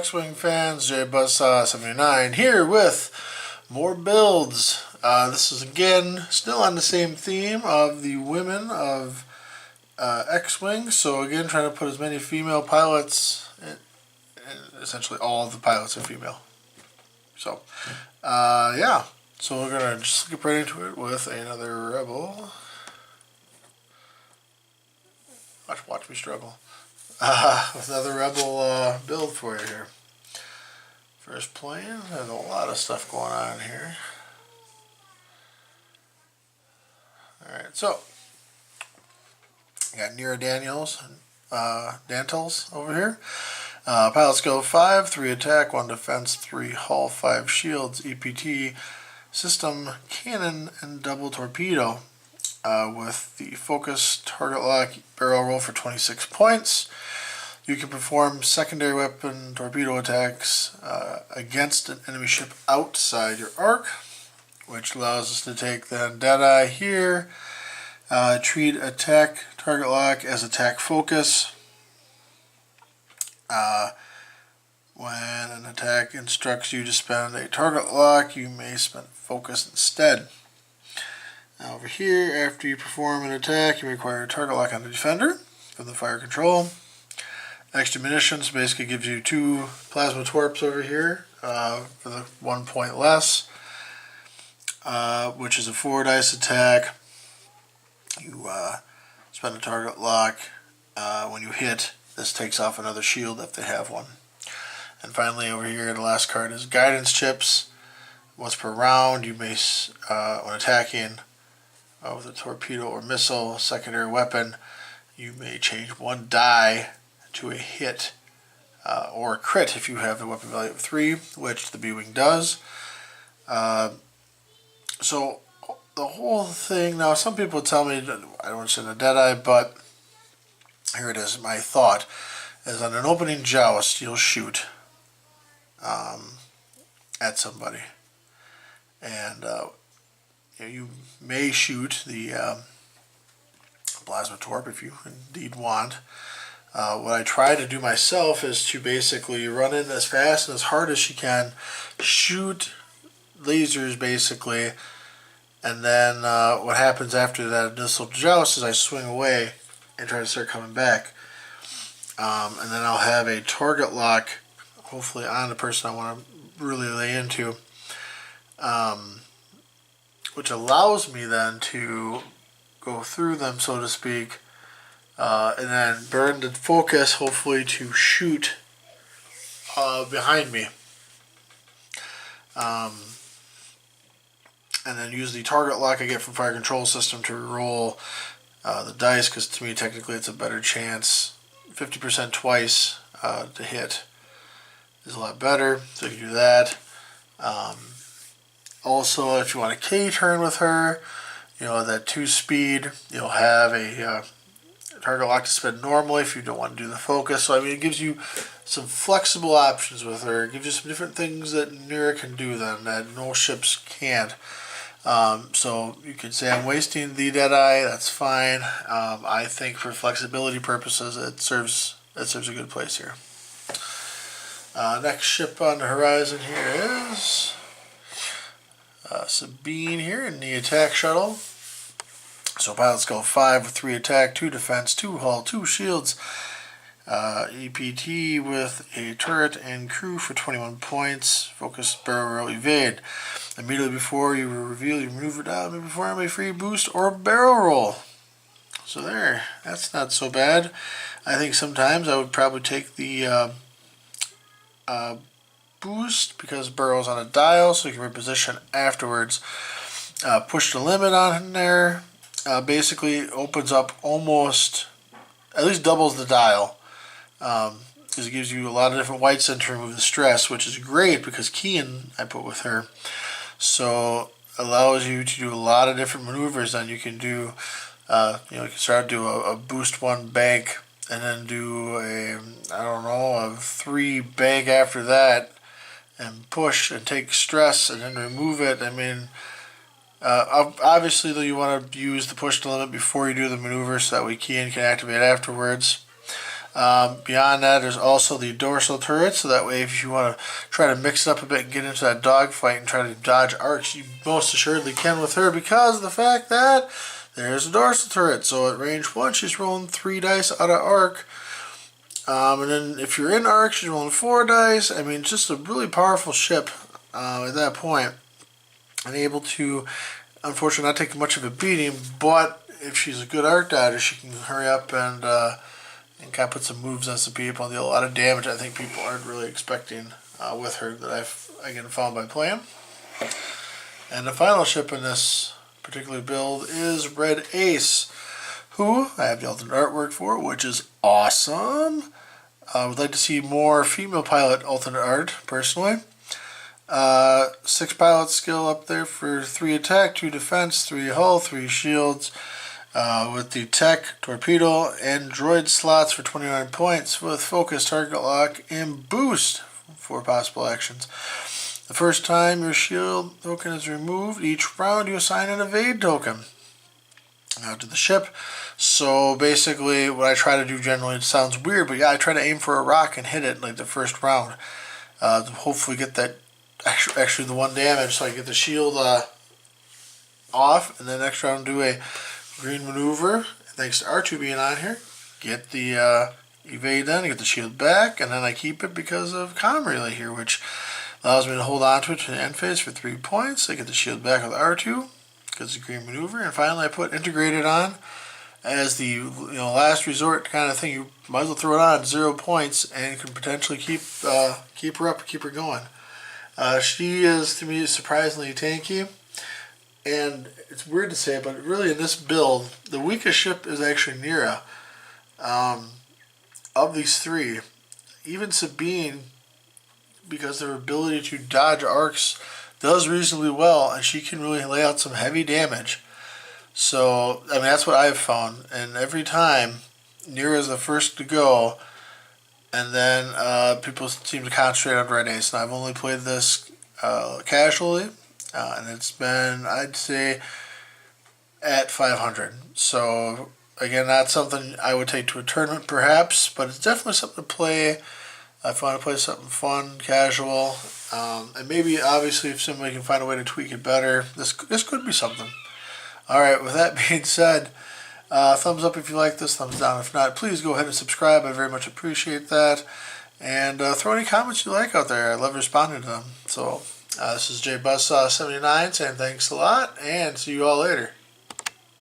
X-Wing fans, JBuzzsaw79 here with more builds. This is again still on the same theme of the women of X-Wing. So again, trying to put as many female pilots, essentially all of the pilots are female. So yeah, so we're gonna just skip right into it with another Rebel. Watch me struggle. With another Rebel build for you here. First plane, there's a lot of stuff going on here. Alright, so got Nera Dantels over here. Pilot skill 5, 3 attack, 1 defense, 3 hull, 5 shields, EPT, system, cannon, and double torpedo. With the focus, target lock, barrel roll for 26 points. You can perform secondary weapon torpedo attacks against an enemy ship outside your arc, which allows us to take then Deadeye here. Treat attack target lock as attack focus. When an attack instructs you to spend a target lock, you may spend focus instead. Now over here, after you perform an attack, you require a target lock on the defender from the fire control. Extra munitions basically gives you 2 plasma torps over here for the 1 point less, which is a 4 dice attack. You spend a target lock. When you hit, this takes off another shield if they have one. And finally over here, the last card is guidance chips. Once per round, you may, when attacking with a torpedo or missile, secondary weapon, you may change 1 die to a hit or a crit if you have the weapon value of 3, which the B-Wing does. So the whole thing, now some people tell me, I don't want to say the Deadeye, but here it is, my thought, is on an opening joust, you'll shoot at somebody. And you may shoot the plasma torp if you indeed want. What I try to do myself is to basically run in as fast and as hard as you can, shoot lasers basically, and then what happens after that initial joust is I swing away and try to start coming back. And then I'll have a target lock, hopefully on the person I want to really lay into, which allows me then to go through them, so to speak, and then burn the focus, hopefully to shoot behind me. And then use the target lock I get from fire control system to roll the dice, because to me technically it's a better chance. 50% twice to hit is a lot better, so you can do that. Also, if you want a K turn with her, you know, that 2 speed, you'll have a target lock to spend normally if you don't want to do the focus. So I mean, it gives you some flexible options with her. It gives you some different things that Nera can do then that no ships can't. So you could say I'm wasting the Deadeye. That's fine. I think for flexibility purposes, it serves a good place here. Next ship on the horizon here is Sabine here in the attack shuttle. So pilot skill 5 with 3 attack, 2 defense, 2 hull, 2 shields, EPT with a turret and crew for 21 points, focus, barrel roll, evade. Immediately before you reveal your maneuver dial, may perform a free boost or barrel roll. So there, that's not so bad. I think sometimes I would probably take the boost because barrel's on a dial, so you can reposition afterwards. Push the limit on there. Basically opens up almost, at least doubles the dial, because it gives you a lot of different whites in to remove the stress, which is great because Keen I put with her, so allows you to do a lot of different maneuvers. Then you can do, you can start to do a boost 1 bank, and then do a 3 bank after that, and push and take stress and then remove it. I mean, obviously though, you want to use the push to limit before you do the maneuver so that way Keen can activate afterwards. Beyond that, there's also the dorsal turret, so that way if you want to try to mix it up a bit and get into that dogfight and try to dodge arcs, you most assuredly can with her because of the fact that there's a dorsal turret. So at range 1, she's rolling 3 dice out of arc. And then if you're in arc, she's rolling 4 dice. I mean, just a really powerful ship at that point. And able to, unfortunately, not take much of a beating, but if she's a good arc dodger, she can hurry up and kind of put some moves on some people and deal a lot of damage I think people aren't really expecting with her that I've, again, found by playing. And the final ship in this particular build is Red Ace, who I have the alternate artwork for, which is awesome. I would like to see more female pilot alternate art, personally. 6 pilot skill up there for 3 attack, 2 defense, 3 hull, 3 shields. With the tech, torpedo, and droid slots for 29 points with focus, target lock, and boost for possible actions. The first time your shield token is removed, each round you assign an evade token to the ship. So basically what I try to do generally, it sounds weird, but yeah, I try to aim for a rock and hit it like the first round to hopefully get that actually the 1 damage, so I get the shield off, and then next round do a green maneuver, thanks to R2 being on here, get the evade done, get the shield back, and then I keep it because of comm relay here, which allows me to hold on to it to the end phase for 3 points. I get the shield back with R2 because of the green maneuver, and finally I put integrated on as the last resort kind of thing. You might as well throw it on at 0 points and can potentially keep her up, keep her going. She is, to me, surprisingly tanky. And it's weird to say, but really in this build, the weakest ship is actually Nera. Of these 3, even Sabine, because of her ability to dodge arcs, does reasonably well, and she can really lay out some heavy damage. So, I mean, that's what I've found. And every time, Nera is the first to go, and then people seem to concentrate on Red Ace. And I've only played this casually. And it's been, I'd say, at 500. So, again, not something I would take to a tournament, perhaps, but it's definitely something to play. If I want to play something fun, casual, and maybe, obviously, if somebody can find a way to tweak it better, this could be something. All right, with that being said, thumbs up if you like this, thumbs down if not. Please go ahead and subscribe. I very much appreciate that. And throw any comments you like out there. I love responding to them. So, this is JBuzzsaw79 saying thanks a lot, and see you all later.